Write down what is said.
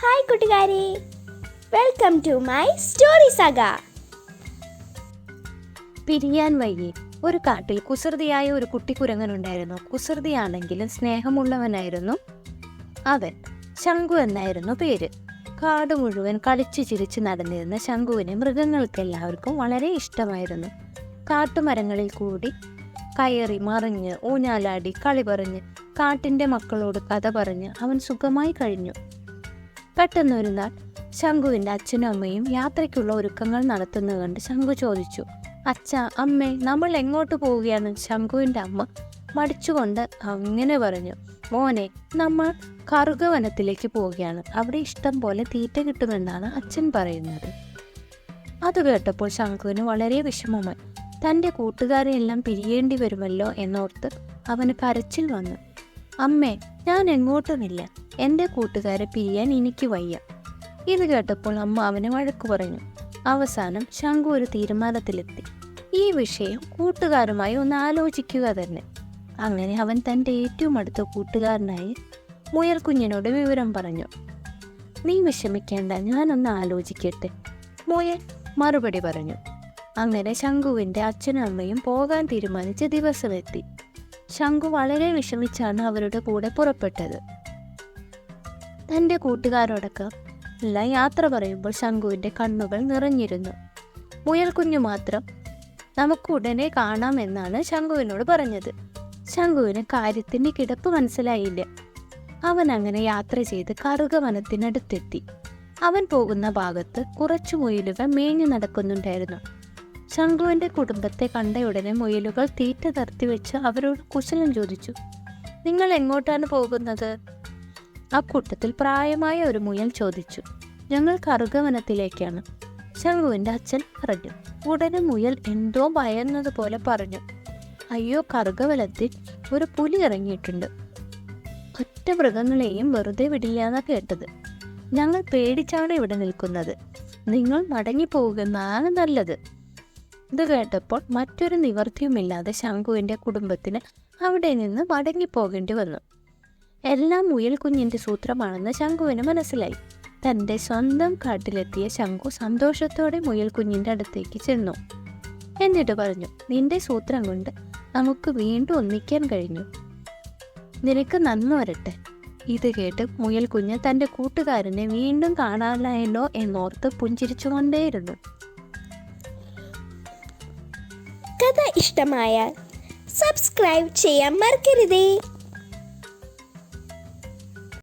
Hi കൂട്ടുകാരെ, welcome to my story saga. പിരിയാൻ വയ്യേ. ഒരു കാട്ടിൽ കുസൃതിയായ ഒരു കുട്ടിക്കുരങ്ങനുണ്ടായിരുന്നു. കുസൃതിയാണെങ്കിലും സ്നേഹമുള്ളവനായിരുന്നു അവൻ. ശംഖു എന്നായിരുന്നു പേര്. കാട് മുഴുവൻ കളിച്ചു ചിരിച്ച് നടന്നിരുന്ന ശംഖുവിനെ മൃഗങ്ങൾക്കെല്ലാവർക്കും വളരെ ഇഷ്ടമായിരുന്നു. കാട്ടുമരങ്ങളിൽ കൂടി കയറി മറിഞ്ഞ് ഊഞ്ഞാലാടി കളി പറഞ്ഞ് കാട്ടിൻ്റെ മക്കളോട് കഥ പറഞ്ഞ് അവൻ സുഖമായി കഴിഞ്ഞു. പെട്ടെന്നൊരു നാൾ ശംഖുവിൻ്റെ അച്ഛനും അമ്മയും യാത്രയ്ക്കുള്ള ഒരുക്കങ്ങൾ നടത്തുന്നത് കണ്ട് ശംഖു ചോദിച്ചു, അച്ഛാ, അമ്മേ, നമ്മൾ എങ്ങോട്ട് പോവുകയാണ്? ശംഖുവിൻ്റെ അമ്മ മടിച്ചുകൊണ്ട് അങ്ങനെ പറഞ്ഞു, മോനെ, നമ്മൾ കറുകവനത്തിലേക്ക് പോവുകയാണ്. അവിടെ ഇഷ്ടം പോലെ തീറ്റ കിട്ടുമെന്നാണ് അച്ഛൻ പറയുന്നത്. അത് കേട്ടപ്പോൾ ശംഖുവിന് വളരെ വിഷമമായി. തൻ്റെ കൂട്ടുകാരെയെല്ലാം പിരിയേണ്ടി വരുമല്ലോ എന്നോർത്ത് അവന് കരച്ചിൽ വന്നു. അമ്മേ, ഞാൻ എങ്ങോട്ടുമില്ല. എൻ്റെ കൂട്ടുകാരെ പിരിയാൻ എനിക്ക് വയ്യ. ഇത് കേട്ടപ്പോൾ അമ്മ അവനെ വഴക്കു പറഞ്ഞു. അവസാനം ശംഖു ഒരു തീരുമാനത്തിലെത്തി. ഈ വിഷയം കൂട്ടുകാരുമായി ഒന്ന് ആലോചിക്കുക തന്നെ. അങ്ങനെ അവൻ തൻ്റെ ഏറ്റവും അടുത്ത കൂട്ടുകാരനായി മുയൽ കുഞ്ഞിനോട് വിവരം പറഞ്ഞു. നീ വിഷമിക്കേണ്ട, ഞാനൊന്ന് ആലോചിക്കട്ടെ, മുയൽ മറുപടി പറഞ്ഞു. അങ്ങനെ ശംഖുവിൻ്റെ അച്ഛനും അമ്മയും പോകാൻ തീരുമാനിച്ച ദിവസമെത്തി. ശംഖു വളരെ വിഷമിച്ചാണ് അവരുടെ കൂടെ പുറപ്പെട്ടത്. തൻ്റെ കൂട്ടുകാരോടൊക്കെ എല്ലാം യാത്ര പറയുമ്പോൾ ശംഖുവിൻ്റെ കണ്ണുകൾ നിറഞ്ഞിരുന്നു. മുയൽ കുഞ്ഞു മാത്രം നമുക്ക് ഉടനെ കാണാമെന്നാണ് ശംഖുവിനോട് പറഞ്ഞത്. ശംഖുവിന് കാര്യത്തിൻ്റെ കിടപ്പ് മനസ്സിലായില്ല. അവൻ അങ്ങനെ യാത്ര ചെയ്ത് കറുകവനത്തിനടുത്തെത്തി. അവൻ പോകുന്ന ഭാഗത്ത് കുറച്ചു മുയലുകൾ മേഞ്ഞു നടക്കുന്നുണ്ടായിരുന്നു. ശംഖുവിൻ്റെ കുടുംബത്തെ കണ്ടയുടനെ മുയലുകൾ തീറ്റ നിർത്തി വെച്ച് അവരോട് കുശലം ചോദിച്ചു. നിങ്ങൾ എങ്ങോട്ടാണ് പോകുന്നത്? ആ കൂട്ടത്തിൽ പ്രായമായ ഒരു മുയൽ ചോദിച്ചു. ഞങ്ങൾ കറുകവനത്തിലേക്കാണ്, ശംഖുവിൻ്റെ അച്ഛൻ പറഞ്ഞു. ഉടനെ മുയൽ എന്തോ ഭയന്നതുപോലെ പറഞ്ഞു, അയ്യോ, കറുകവനത്തിൽ ഒരു പുലി ഇറങ്ങിയിട്ടുണ്ട്. ഒറ്റ മൃഗങ്ങളെയും വെറുതെ വിടില്ലാന്നാ കേട്ടത്. ഞങ്ങൾ പേടിച്ചാണ് ഇവിടെ നിൽക്കുന്നത്. നിങ്ങൾ മടങ്ങിപ്പോകുന്നതാണ് നല്ലത്. ഇത് കേട്ടപ്പോൾ മറ്റൊരു നിവൃത്തിയുമില്ലാതെ ശംഖുവിൻ്റെ കുടുംബത്തിന് അവിടെ നിന്ന് മടങ്ങിപ്പോകേണ്ടി വന്നു. എല്ലാം മുയൽ കുഞ്ഞിൻ്റെ സൂത്രമാണെന്ന് ശംഖുവിന് മനസ്സിലായി. തൻ്റെ സ്വന്തം കാട്ടിലെത്തിയ ശംഖു സന്തോഷത്തോടെ മുയൽ കുഞ്ഞിൻ്റെ അടുത്തേക്ക് ചെന്നു. എന്നിട്ട് പറഞ്ഞു, നിന്റെ സൂത്രം കൊണ്ട് നമുക്ക് വീണ്ടും ഒന്നിക്കാൻ കഴിഞ്ഞു. നിനക്ക് നന്ദി വരട്ടെ. ഇത് കേട്ട് മുയൽ കുഞ്ഞ് തൻ്റെ കൂട്ടുകാരനെ വീണ്ടും കാണാനായല്ലോ എന്നോർത്ത് പുഞ്ചിരിച്ചുകൊണ്ടേയിരുന്നു. കഥ ഇഷ്ടമായാൽ സബ്സ്ക്രൈബ് ചെയ്യാൻ മറക്കരുതേ.